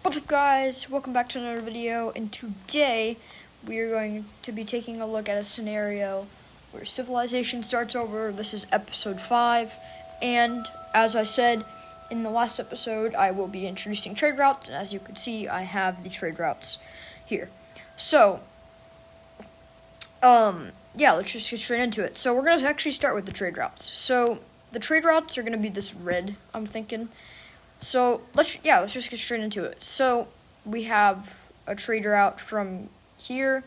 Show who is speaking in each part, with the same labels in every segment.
Speaker 1: What's up, guys? Welcome back to another video, and today we are going to be taking a look at a scenario where civilization starts over. This is episode 5, and as I said in the last episode, I will be introducing trade routes, and as you can see, I have the trade routes here. So, yeah, let's just get straight into it. So we're going to actually start with the trade routes. So the trade routes are going to be this red, I'm thinking. So let's just get straight into it. So we have a trade route from here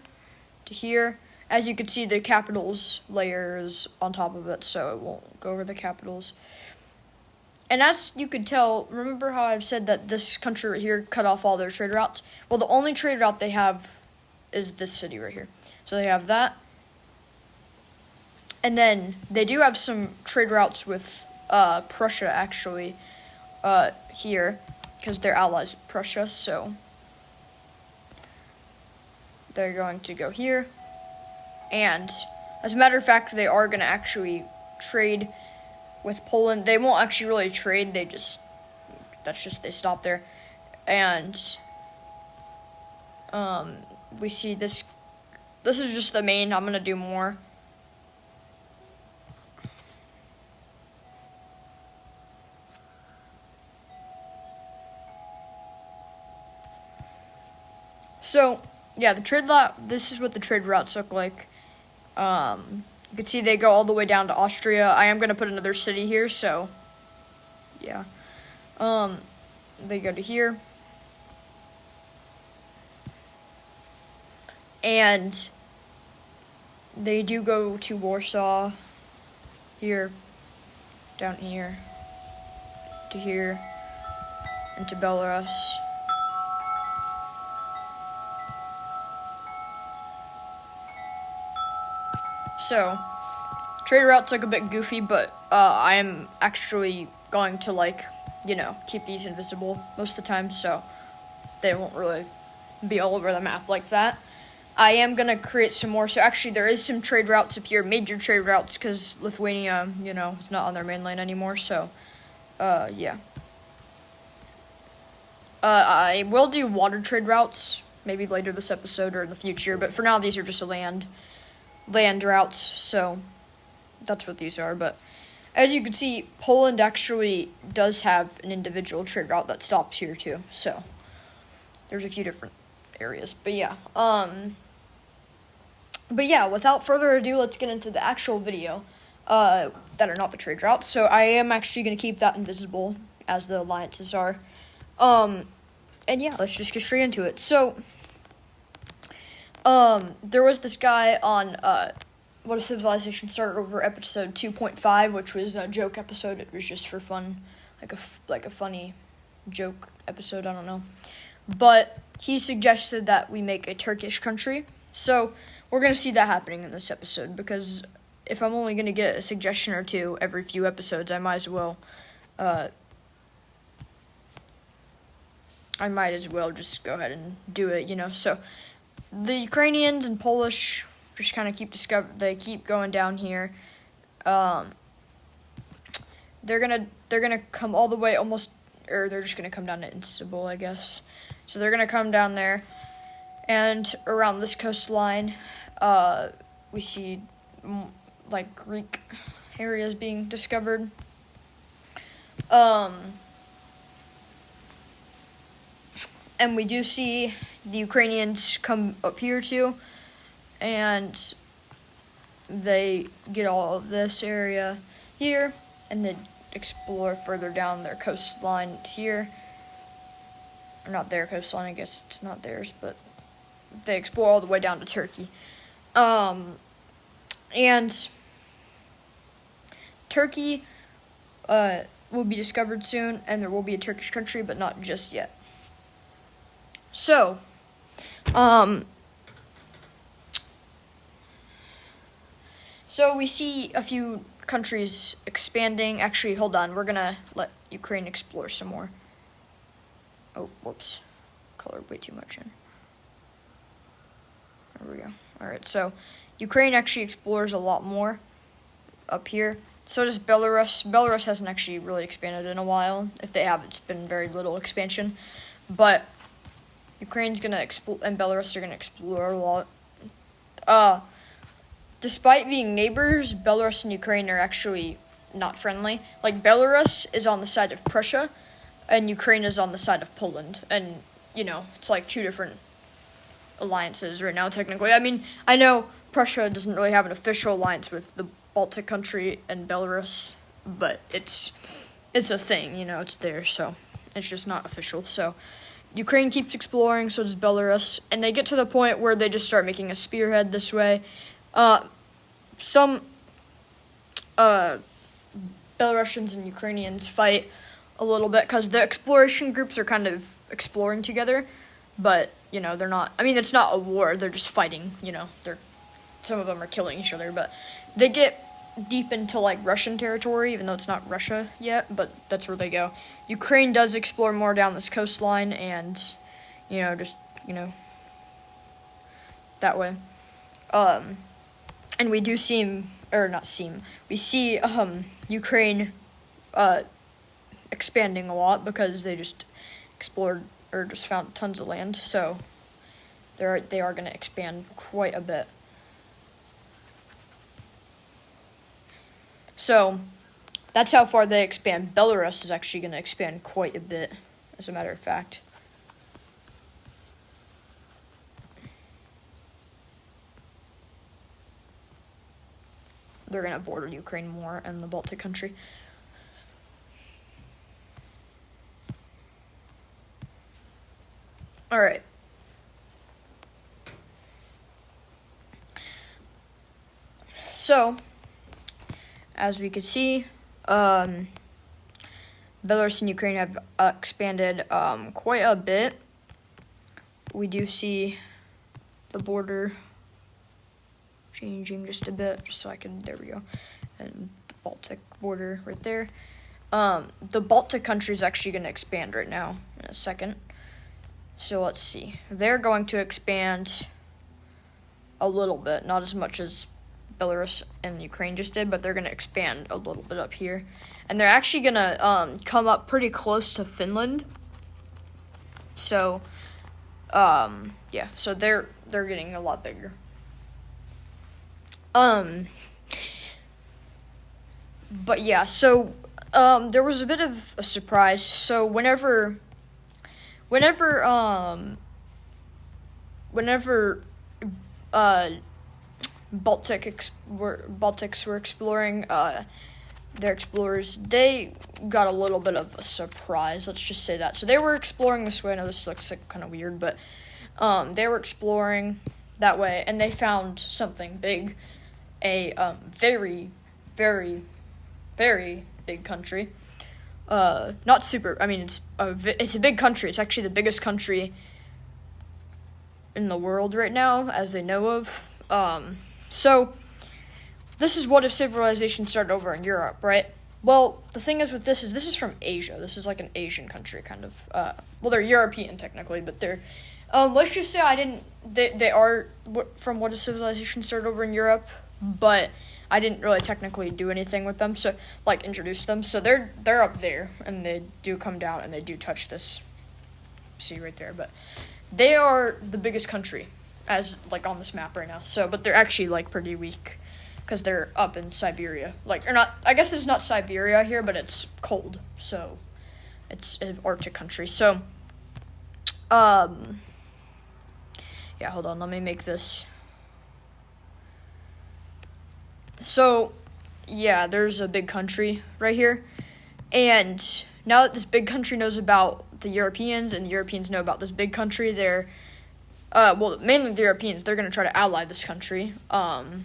Speaker 1: to here. As you can see, the capitals layer is on top of it, so it won't go over the capitals. And as you could tell, remember how I've said that this country right here cut off all their trade routes? Well, the only trade route they have is this city right here. So they have that. And then they do have some trade routes with Prussia, actually. Here, because they're allies with Prussia, so they're going to go here. And as a matter of fact, they are going to actually trade with Poland. They won't actually really trade, they stop there. And we see this is just the main. I'm going to do more. So, yeah, this is what the trade routes look like. You can see they go all the way down to Austria. I am going to put another city here, so, yeah. They go to here. And they do go to Warsaw, here, down here, to here, and to Belarus. So, trade routes look a bit goofy, but I am actually going to, keep these invisible most of the time, so they won't really be all over the map like that. I am going to create some more. So, actually, there is some trade routes up here, major trade routes, because Lithuania, is not on their mainland anymore, so, yeah. I will do water trade routes, maybe later this episode or in the future, but for now, these are just land routes, so that's what these are. But as you can see, Poland actually does have an individual trade route that stops here too, so there's a few different areas. But yeah, without further ado, let's get into the actual video that are not the trade routes. So I am actually going to keep that invisible as the alliances are. And yeah, let's just get straight into it. So there was this guy on, What If Civilization Started Over episode 2.5, which was a joke episode. It was just for fun, like a funny joke episode, I don't know. But he suggested that we make a Turkish country. So we're going to see that happening in this episode, because if I'm only going to get a suggestion or two every few episodes, I might as well just go ahead and do it, so the Ukrainians and Polish just kind of keep going down here. They're gonna come all the way they're just gonna come down to Istanbul, I guess. So they're gonna come down there, and around this coastline, we see Greek areas being discovered. And we do see the Ukrainians come up here too, and they get all of this area here, and then explore further down their coastline here. Or not their coastline, I guess it's not theirs, but they explore all the way down to Turkey. And Turkey will be discovered soon, and there will be a Turkish country, but not just yet. So, so we see a few countries expanding. Actually, hold on. We're going to let Ukraine explore some more. Oh, whoops. Colored way too much in. There we go. All right, so Ukraine actually explores a lot more up here. So does Belarus. Belarus hasn't actually really expanded in a while. If they have, it's been very little expansion. But Ukraine's gonna explore, and Belarus are gonna explore a lot. Despite being neighbors, Belarus and Ukraine are actually not friendly. Like, Belarus is on the side of Prussia, and Ukraine is on the side of Poland. And, it's like two different alliances right now, technically. I mean, I know Prussia doesn't really have an official alliance with the Baltic country and Belarus, but it's a thing, it's there, so it's just not official. So Ukraine keeps exploring, so does Belarus, and they get to the point where they just start making a spearhead this way. Some Belarusians and Ukrainians fight a little bit because the exploration groups are kind of exploring together, but, they're not, I mean, it's not a war, they're just fighting, some of them are killing each other, but they get deep into, like, Russian territory, even though it's not Russia yet, but that's where they go. Ukraine does explore more down this coastline and, that way. And we do we see Ukraine expanding a lot because they just explored or just found tons of land, so they are going to expand quite a bit. So that's how far they expand. Belarus is actually going to expand quite a bit, as a matter of fact. They're going to border Ukraine more and the Baltic country. All right. So, as we could see, Belarus and Ukraine have expanded quite a bit. We do see the border changing just a bit, just so I can, there we go, and the Baltic border right there. The Baltic country is actually going to expand right now in a second. So let's see. They're going to expand a little bit, not as much as Belarus and Ukraine just did, but they're going to expand a little bit up here. And they're actually going to come up pretty close to Finland. So, yeah, so they're getting a lot bigger. But yeah, so there was a bit of a surprise. So whenever Baltics were exploring, their explorers, they got a little bit of a surprise, let's just say that. So they were exploring this way. I know this looks like kind of weird, but they were exploring that way, and they found something big, a very, very, very big country. Not super, I mean, it's a big country. It's actually the biggest country in the world right now, as they know of. So, this is what if civilization started over in Europe, right? Well, the thing is with this is from Asia. This is like an Asian country, kind of. Well, they're European technically, but they're, let's just say they are from what if civilization started over in Europe, but I didn't really technically do anything with them, so, like, introduce them. So they're up there, and they do come down, and they do touch this sea right there, but they are the biggest country, as, like, on this map right now. So, but they're actually, like, pretty weak, because they're up in Siberia. Like, or not, I guess this is not Siberia here, but it's cold, so it's an Arctic country. So, yeah, hold on, let me make this. So, yeah, there's a big country right here, and now that this big country knows about the Europeans, and the Europeans know about this big country, they're, well, mainly the Europeans, they're going to try to ally this country. And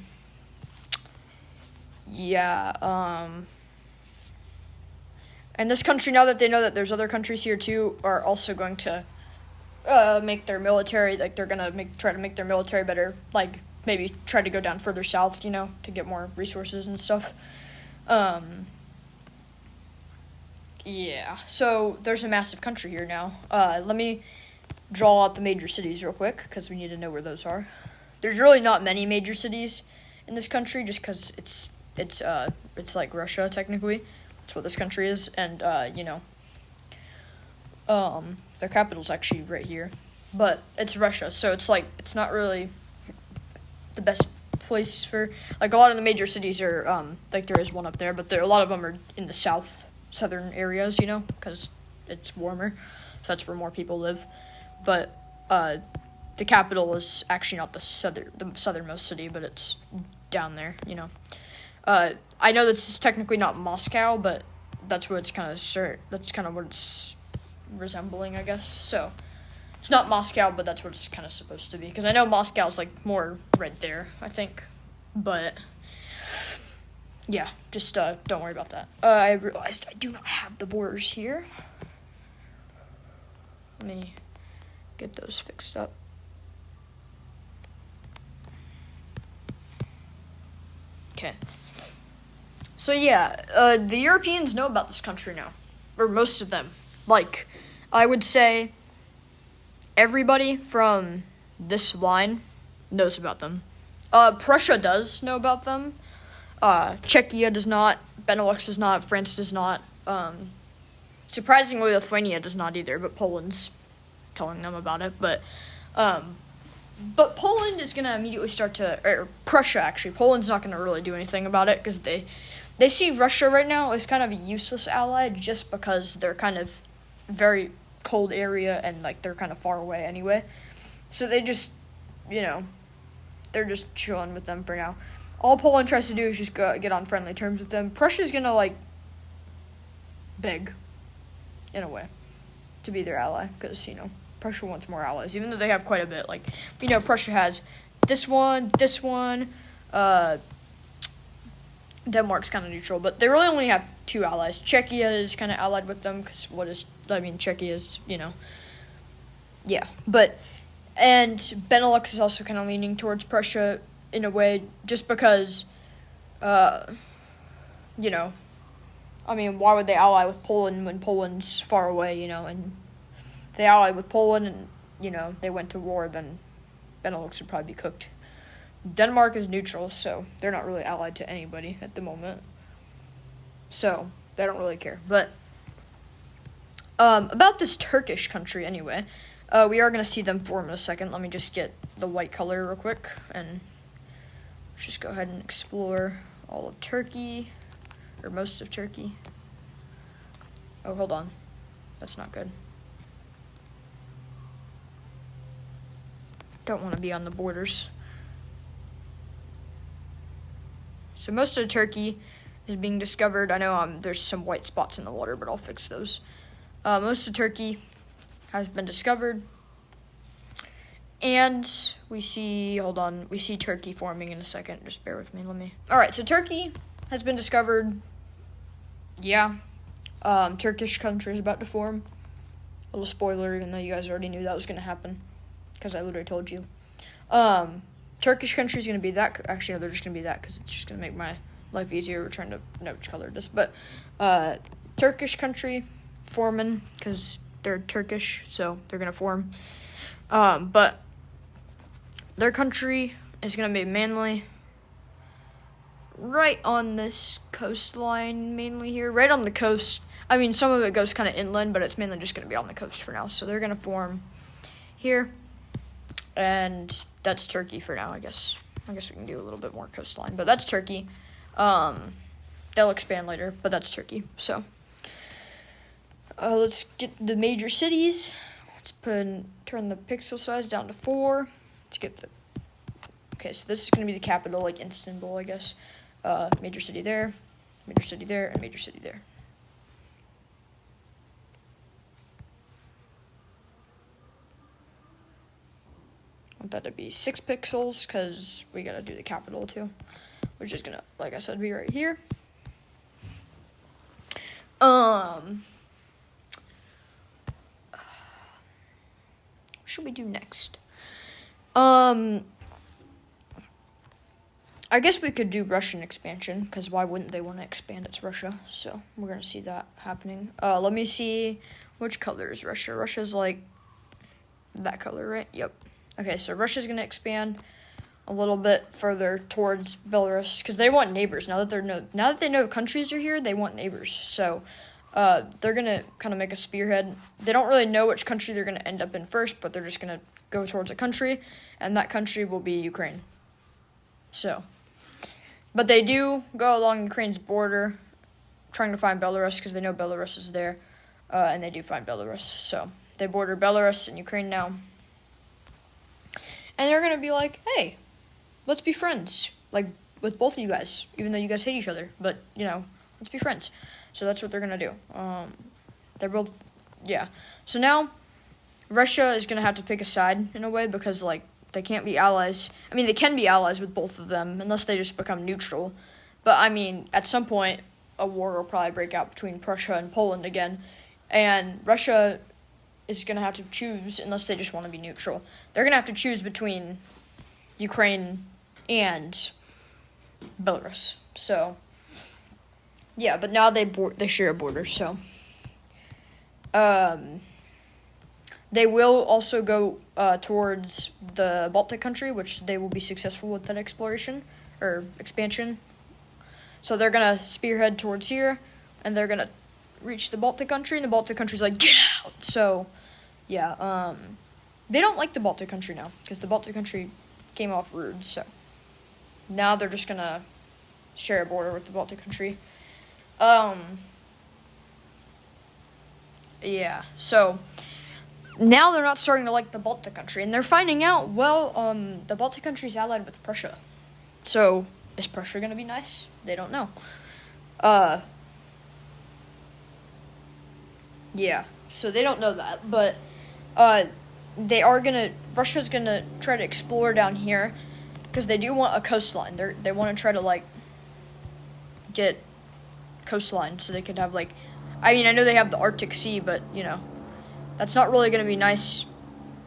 Speaker 1: this country, now that they know that there's other countries here too, are also going to make their military, like, they're going to try to make their military better, like, maybe try to go down further south, to get more resources and stuff. Yeah, so there's a massive country here now. Let me draw out the major cities real quick, because we need to know where those are. There's really not many major cities in this country, just because it's like Russia, technically. That's what this country is, and, their capital's actually right here. but it's Russia, so it's like it's not really the best place for, like, a lot of the major cities are like there is one up there, but a lot of them are in the southern areas, you know, because it's warmer, so that's where more people live. But the capital is actually not the southernmost city, but it's down there, you know. I know that's technically not Moscow, but that's what it's kind of that's kind of what it's resembling, I guess. So it's not Moscow, but that's what it's kind of supposed to be. Because I know Moscow's like more right there, I think. But yeah, just don't worry about that. I realized I do not have the borders here. Let me get those fixed up. Okay. So yeah, the Europeans know about this country now, or most of them. Like, I would say everybody from this line knows about them. Prussia does know about them. Czechia does not. Benelux does not. France does not. Surprisingly, Lithuania does not either, but Poland's telling them about it. But Poland is going to immediately start to, or Prussia actually, Poland's not going to really do anything about it because they see Russia right now as kind of a useless ally just because they're kind of very cold area and like they're kind of far away anyway. So they just, you know, they're just chilling with them for now. All Poland tries to do is just get on friendly terms with them. Prussia's going to like beg, in a way, to be their ally because, you know, Prussia wants more allies, even though they have quite a bit. Like, you know, Prussia has this one, Denmark's kind of neutral, but they really only have 2 allies. Czechia is kind of allied with them, because Czechia is, you know, yeah. And Benelux is also kind of leaning towards Prussia in a way, just because, you know, I mean, why would they ally with Poland when Poland's far away, you know, and if they allied with Poland and, you know, they went to war, then Benelux would probably be cooked. Denmark is neutral, so they're not really allied to anybody at the moment. So, they don't really care. But, about this Turkish country, anyway, we are going to see them form in a second. Let me just get the white color real quick, and let's just go ahead and explore all of Turkey, or most of Turkey. Oh, hold on. That's not good. Don't want to be on the borders. So most of Turkey is being discovered. I know there's some white spots in the water, but I'll fix those. Most of Turkey has been discovered. And we see Turkey forming in a second. Just bear with me. Alright, so Turkey has been discovered. Yeah. Turkish country is about to form. A little spoiler, even though you guys already knew that was going to happen, because I literally told you. Turkish country is going to be that. Actually, no, they're just going to be that because it's just going to make my life easier. We're trying to know which color it is. But Turkish country forming because they're Turkish, so they're going to form. But their country is going to be mainly right on this coastline, mainly here. Right on the coast. I mean, some of it goes kind of inland, but it's mainly just going to be on the coast for now. So they're going to form here. And that's Turkey for now, I guess. I guess we can do a little bit more coastline. But that's Turkey. They'll expand later, but that's Turkey. So, let's get the major cities. Let's turn the pixel size down to 4. Let's get the... Okay, so this is going to be the capital, like Istanbul, I guess. Major city there, and major city there. I want that to be 6 pixels because we gotta do the capital too, which is gonna, like I said, be right here. What should we do next? I guess we could do Russian expansion, because why wouldn't they want to expand? It's Russia, so we're gonna see that happening. Let me see, which color is Russia? Russia's like that color, right? Yep. Okay, so Russia's going to expand a little bit further towards Belarus because they want neighbors. Now that they know countries are here, they want neighbors. So they're gonna kind of make a spearhead. They don't really know which country they're gonna end up in first, but they're just gonna go towards a country, and that country will be Ukraine. So, but they do go along Ukraine's border, trying to find Belarus because they know Belarus is there, and they do find Belarus. So they border Belarus and Ukraine now, and they're gonna be like, "Hey, let's be friends, like with both of you guys, even though you guys hate each other. But let's be friends." So that's what they're gonna do. They're both, yeah. So now, Russia is gonna have to pick a side in a way because they can't be allies. I mean, they can be allies with both of them unless they just become neutral. But I mean, at some point, a war will probably break out between Prussia and Poland again, and Russia is gonna have to choose unless they just want to be neutral. They're gonna have to choose between Ukraine and Belarus. So. Yeah, but now they share a border, so they will also go towards the Baltic country, which they will be successful with that exploration or expansion. So they're gonna spearhead towards here, and they're gonna reach the Baltic country, and the Baltic country's like, get out. So yeah, they don't like the Baltic country now because the Baltic country came off rude. So now they're just gonna share a border with the Baltic country. Yeah, so now they're not starting to like the Baltic country, and they're finding out, the Baltic country's allied with Prussia. So, is Prussia gonna be nice? They don't know. Yeah, so they don't know that, but, Russia's gonna try to explore down here, because they do want a coastline. They want to try to, get coastline so they could have I know they have the Arctic Sea, but that's not really going to be nice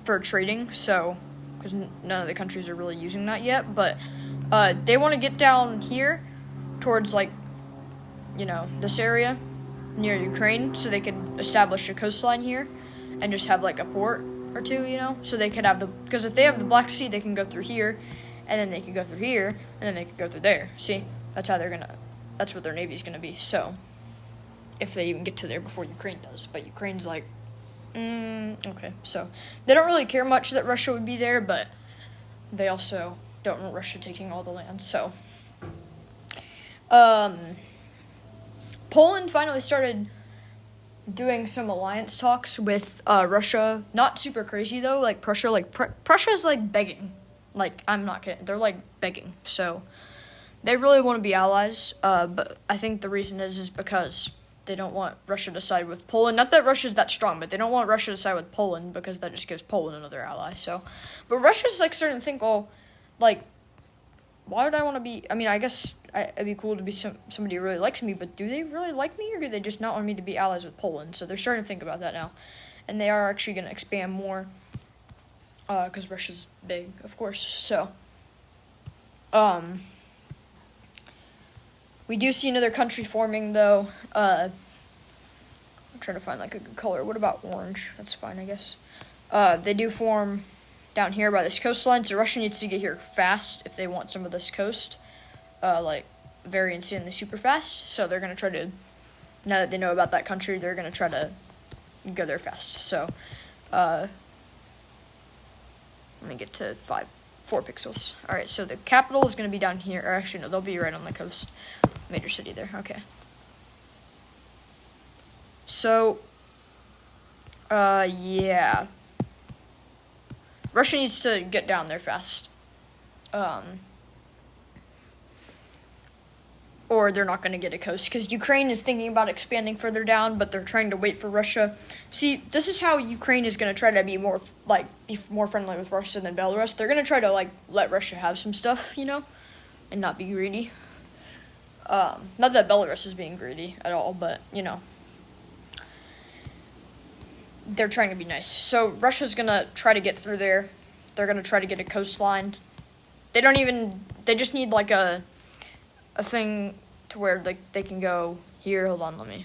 Speaker 1: for trading, so because none of the countries are really using that yet, but they want to get down here towards this area near Ukraine so they could establish a coastline here and just have a port or two, so they could have because if they have the Black Sea, they can go through here, and then they could go through here, and then they could go through there. See, that's what their navy's going to be. So, if they even get to there before Ukraine does. But Ukraine's okay. So, they don't really care much that Russia would be there, but they also don't want Russia taking all the land. So, Poland finally started doing some alliance talks with Russia. Not super crazy, though. Prussia, Prussia's, begging. I'm not kidding. They're, begging. So, they really want to be allies, but I think the reason is because they don't want Russia to side with Poland. Not that Russia's that strong, but they don't want Russia to side with Poland because that just gives Poland another ally. So, but Russia's starting to think, why would I want to be? I mean, I guess it'd be cool to be somebody who really likes me, but do they really like me, or do they just not want me to be allies with Poland? So they're starting to think about that now, and they are actually going to expand more because Russia's big, of course. So, we do see another country forming, though. I'm trying to find a good color. What about orange? That's fine, I guess. They do form down here by this coastline, so Russia needs to get here fast if they want some of this coast, very insanely super fast. So they're gonna try to, now that they know about that country, they're gonna try to go there fast. So, let me get to 4 pixels. All right, so the capital is gonna be down here, or actually no, they'll be right on the coast. Major city there, okay. So, yeah. Russia needs to get down there fast. Or they're not going to get a coast, because Ukraine is thinking about expanding further down, but they're trying to wait for Russia. See, this is how Ukraine is going to try to be more friendly with Russia than Belarus. They're going to try to, let Russia have some stuff, and not be greedy. Not that Belarus is being greedy at all, but, they're trying to be nice. So Russia's going to try to get through there. They're going to try to get a coastline. They just need, a thing to where, they can go here. Hold on,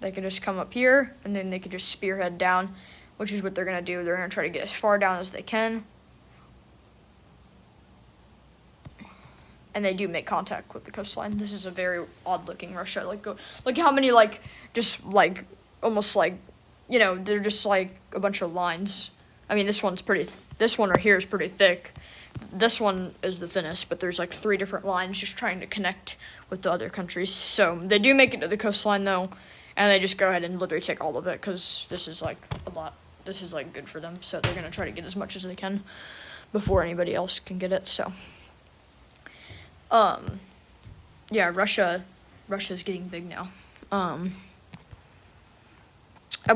Speaker 1: they could just come up here, and then they could just spearhead down, which is what they're going to do. They're going to try to get as far down as they can. and they do make contact with the coastline. This is a very odd-looking Russia. Like, look how many, like, just, like, almost, like, you know, they're just, like, a bunch of lines. I mean, this one's pretty, this one right here is pretty thick. This one is the thinnest, but there's, like, 3 different lines just trying to connect with the other countries. So, they do make it to the coastline, though, and they just go ahead and literally take all of it, because this is, like, a lot. This is, like, good for them, so they're going to try to get as much as they can before anybody else can get it, so. Yeah, Russia's getting big now. And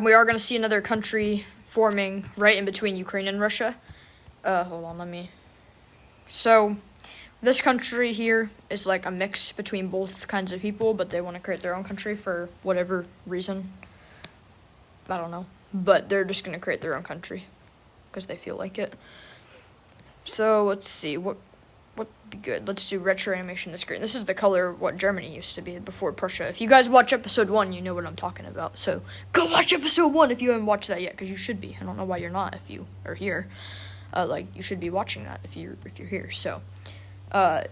Speaker 1: we are going to see another country forming right in between Ukraine and Russia. Hold on, So, this country here is like a mix between both kinds of people, but they want to create their own country for whatever reason. I don't know. But they're just going to create their own country because they feel like it. So, let's see. What would be good? Let's do retro animation on the screen. This is the color what Germany used to be before Prussia. If you guys watch episode 1, you know what I'm talking about. So, go watch episode 1 if you haven't watched that yet, because you should be. I don't know why you're not if you are here. You should be watching that if you're here. So, or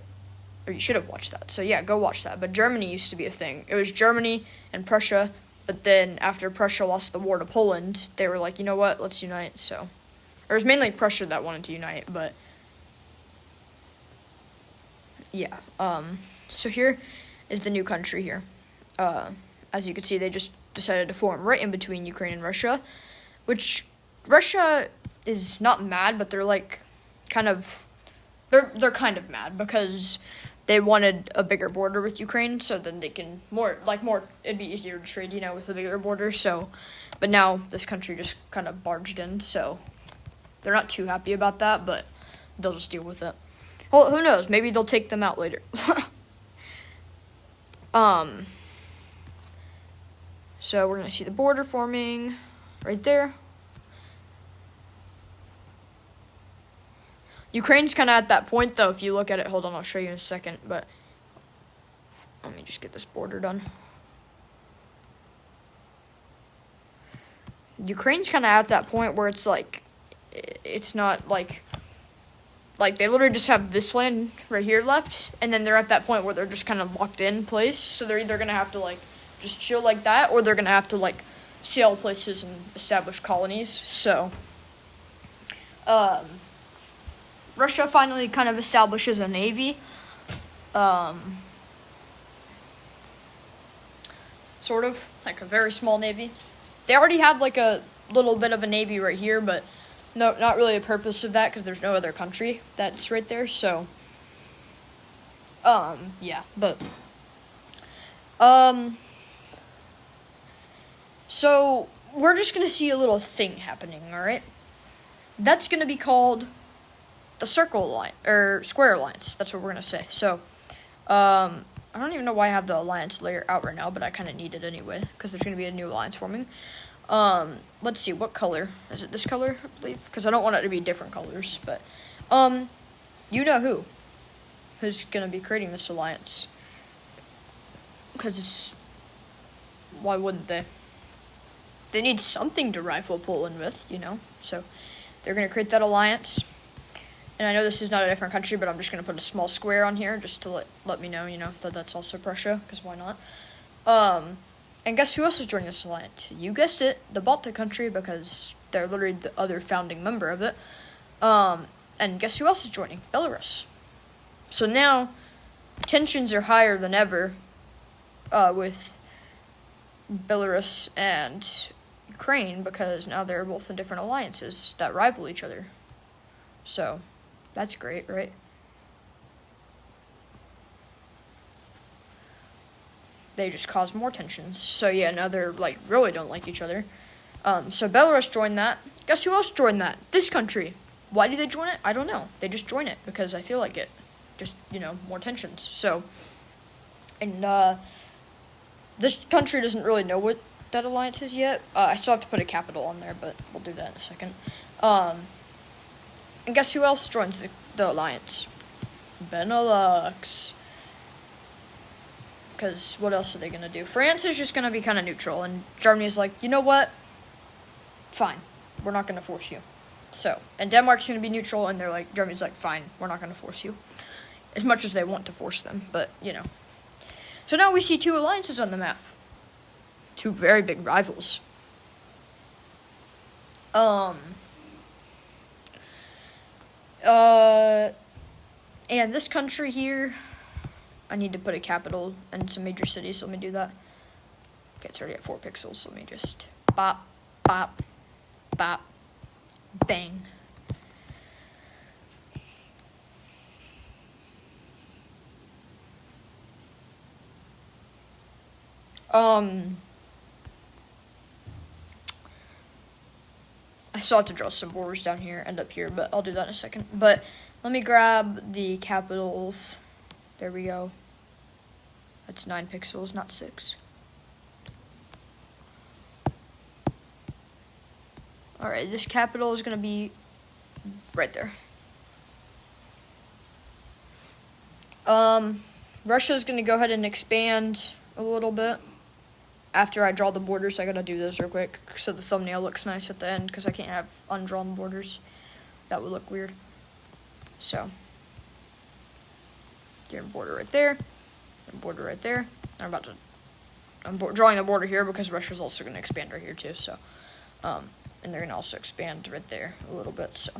Speaker 1: you should have watched that. So, yeah, go watch that. But Germany used to be a thing. It was Germany and Prussia, but then after Prussia lost the war to Poland, they were like, you know what, let's unite. So, it was mainly Prussia that wanted to unite, but yeah, so here is the new country here. As you can see, they just decided to form right in between Ukraine and Russia, which Russia is not mad, but they're like they're kind of mad because they wanted a bigger border with Ukraine, so then they can it'd be easier to trade, with a bigger border. So, but now this country just kind of barged in, so they're not too happy about that, but they'll just deal with it. Well, who knows? Maybe they'll take them out later. So we're going to see the border forming right there. Ukraine's kind of at that point, though, if you look at it. Hold on, I'll show you in a second, but let me just get this border done. Ukraine's kind of at that point where it's like, it's not like they literally just have this land right here left, and then they're at that point where they're just kind of locked in place, so they're either going to have to, just chill like that, or they're going to have to, sail places and establish colonies. So, Russia finally kind of establishes a navy, sort of, like a very small navy. They already have, a little bit of a navy right here, but no, not really a purpose of that, because there's no other country that's right there, so, yeah, but, so, we're just gonna see a little thing happening, alright? That's gonna be called the Circle Alliance, or Square Alliance, that's what we're gonna say. So, I don't even know why I have the alliance layer out right now, but I kind of need it anyway, because there's gonna be a new alliance forming. Let's see, what color? Is it this color, I believe? Because I don't want it to be different colors, but, you know who's gonna be creating this alliance. Because, why wouldn't they? They need something to rival Poland with, so they're gonna create that alliance. And I know this is not a different country, but I'm just gonna put a small square on here, just to let me know, that that's also Prussia, because why not? And guess who else is joining this alliance? You guessed it, the Baltic country, because they're literally the other founding member of it. And guess who else is joining? Belarus. So now, tensions are higher than ever with Belarus and Ukraine, because now they're both in different alliances that rival each other. So, that's great, right? They just cause more tensions. So yeah, now they're really don't like each other. So Belarus joined that. Guess who else joined that? This country. Why do they join it? I don't know. They just join it because I feel like it. Just, more tensions. So, and this country doesn't really know what that alliance is yet. I still have to put a capital on there, but we'll do that in a second. And guess who else joins the alliance? Benelux. Because what else are they going to do? France is just going to be kind of neutral, and Germany's like, you know what? Fine. We're not going to force you. So, and Denmark's going to be neutral, and they're like, Germany's like, fine, we're not going to force you. as much as they want to force them, but, So now we see 2 alliances on the map. 2 very big rivals. And this country here, I need to put a capital and some major cities, so let me do that. Okay, it's already at 4 pixels, so let me just bop, bop, bop, bang. I still have to draw some borders down here and up here, but I'll do that in a second. But let me grab the capitals. There we go. That's 9 pixels, not 6. Alright, this capital is going to be right there. Russia's going to go ahead and expand a little bit. After I draw the borders, I gotta do those real quick so the thumbnail looks nice at the end, because I can't have undrawn borders. That would look weird. So, get a border right there, a border right there. I'm drawing a border here because Russia's also gonna expand right here too. So, and they're gonna also expand right there a little bit. So,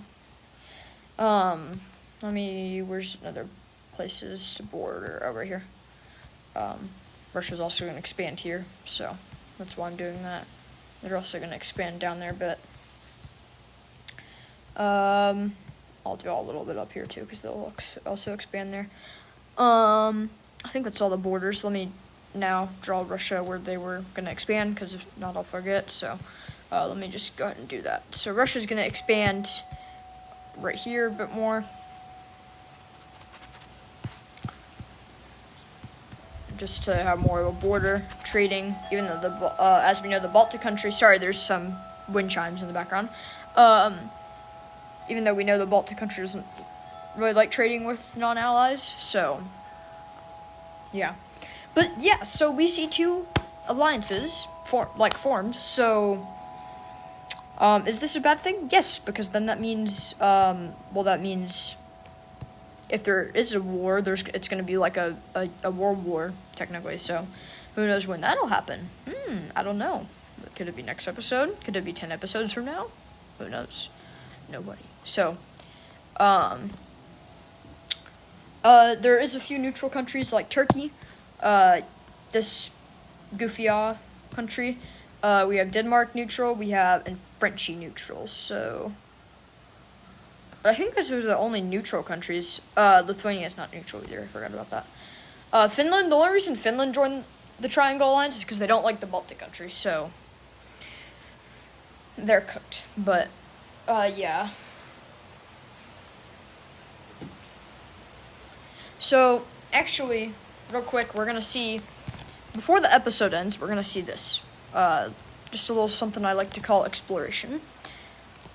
Speaker 1: where's another places to border over here? Russia's also going to expand here, so that's why I'm doing that. They're also going to expand down there, but I'll draw a little bit up here too, because they'll also expand there. I think that's all the borders. Let me now draw Russia where they were going to expand, because if not, I'll forget. So let me just go ahead and do that. So Russia's going to expand right here a bit more. Just to have more of a border trading, even though as we know, the Baltic countries, sorry, there's some wind chimes in the background. Even though we know the Baltic country doesn't really like trading with non-allies, so yeah. But yeah, so we see 2 alliances formed. So is this a bad thing? Yes, because then that means that means if there is a war, it's going to be like a world war, technically, so who knows when that'll happen? I don't know. Could it be next episode? Could it be 10 episodes from now? Who knows? Nobody. So, there is a few neutral countries like Turkey, this goofy country. We have Denmark neutral, and Frenchy neutral, so I think those are the only neutral countries. Lithuania is not neutral either. I forgot about that. Finland, the only reason Finland joined the Triangle Alliance is because they don't like the Baltic countries, so they're cooked. But, yeah. So, actually, real quick, we're going to see, before the episode ends, we're going to see this. Just a little something I like to call exploration.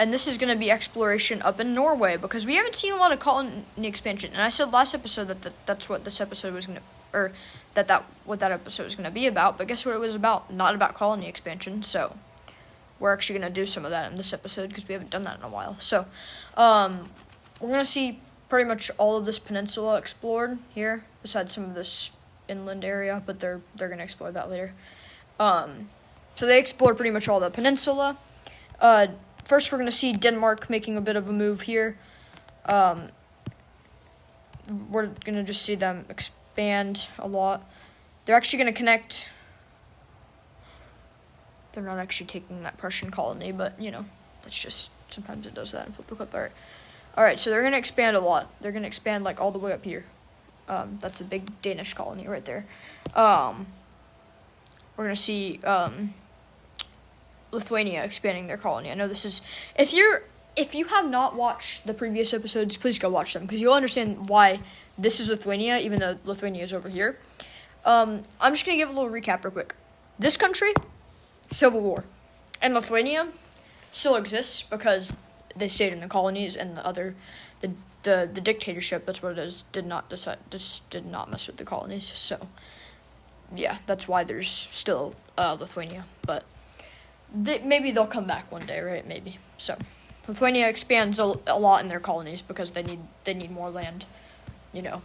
Speaker 1: And this is going to be exploration up in Norway, because we haven't seen a lot of colony expansion. And I said last episode that's what this episode was going to, or what that episode was going to be about. But guess what it was about? Not about colony expansion. So we're actually going to do some of that in this episode, because we haven't done that in a while. So we're going to see pretty much all of this peninsula explored here, besides some of this inland area. But they're going to explore that later. So they explored pretty much all the peninsula. First, we're going to see Denmark making a bit of a move here. We're going to just see them expand a lot. They're actually going to connect. They're not actually taking that Prussian colony, but, that's just, sometimes it does that in Flip the Clip. All right, so they're going to expand a lot. They're going to expand, all the way up here. That's a big Danish colony right there. We're going to see Lithuania expanding their colony. I know this is, if you have not watched the previous episodes, please go watch them, because you'll understand why this is Lithuania, even though Lithuania is over here. I'm just going to give a little recap real quick. This country, civil war, and Lithuania still exists because they stayed in the colonies, and the dictatorship, that's what it is, did not mess with the colonies. So yeah, that's why there's still Lithuania, but maybe they'll come back one day, right? Maybe. So Lithuania expands a lot in their colonies because they need more land.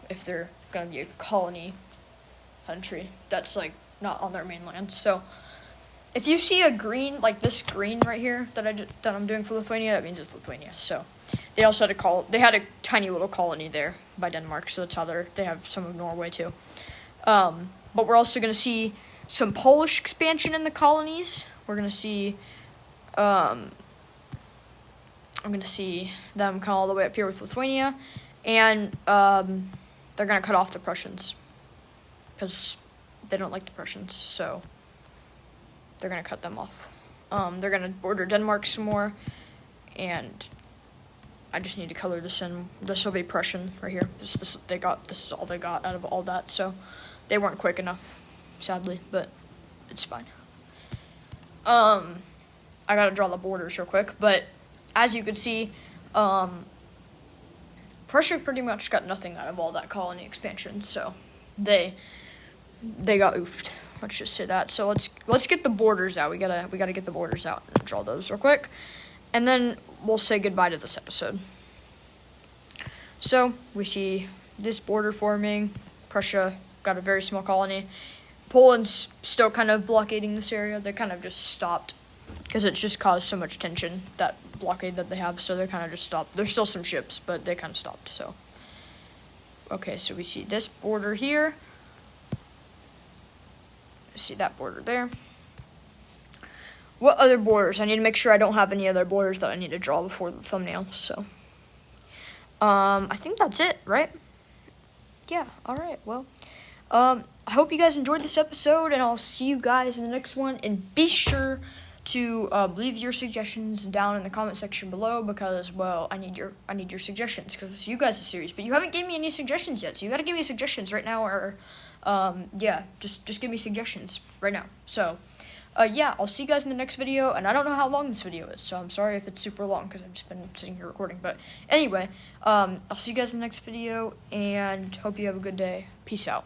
Speaker 1: if they're gonna be a colony country that's like not on their mainland. So if you see a green, like this green right here that I'm doing for Lithuania, that means it's Lithuania. So they also they had a tiny little colony there by Denmark, so that's how they have some of Norway too. But we're also gonna see some Polish expansion in the colonies. We're gonna see, I'm gonna see them come all the way up here with Lithuania, and they're gonna cut off the Prussians because they don't like the Prussians, so they're gonna cut them off. They're gonna border Denmark some more, and I just need to color this in. This will be Prussian right here. This is all they got out of all that, so they weren't quick enough, sadly, but it's fine. I gotta draw the borders real quick, but as you can see, Prussia pretty much got nothing out of all that colony expansion, so they got oofed. Let's just say that. So let's get the borders out. We gotta get the borders out and draw those real quick, and then we'll say goodbye to this episode. So we see this border forming. Prussia got a very small colony. Poland's still kind of blockading this area. They kind of just stopped because it's just caused so much tension, that blockade that they have. So they kind of just stopped. There's still some ships, but they kind of stopped. So okay, so we see this border here. See that border there. What other borders? I need to make sure I don't have any other borders that I need to draw before the thumbnail. So I think that's it, right? Yeah, all right. Well, I hope you guys enjoyed this episode, and I'll see you guys in the next one. And be sure to leave your suggestions down in the comment section below, because, well, I need your suggestions, because it's you guys' series. But you haven't given me any suggestions yet, so you got to give me suggestions right now, or yeah, just give me suggestions right now. So yeah, I'll see you guys in the next video, and I don't know how long this video is, so I'm sorry if it's super long, because I've just been sitting here recording. But anyway, I'll see you guys in the next video, and hope you have a good day. Peace out.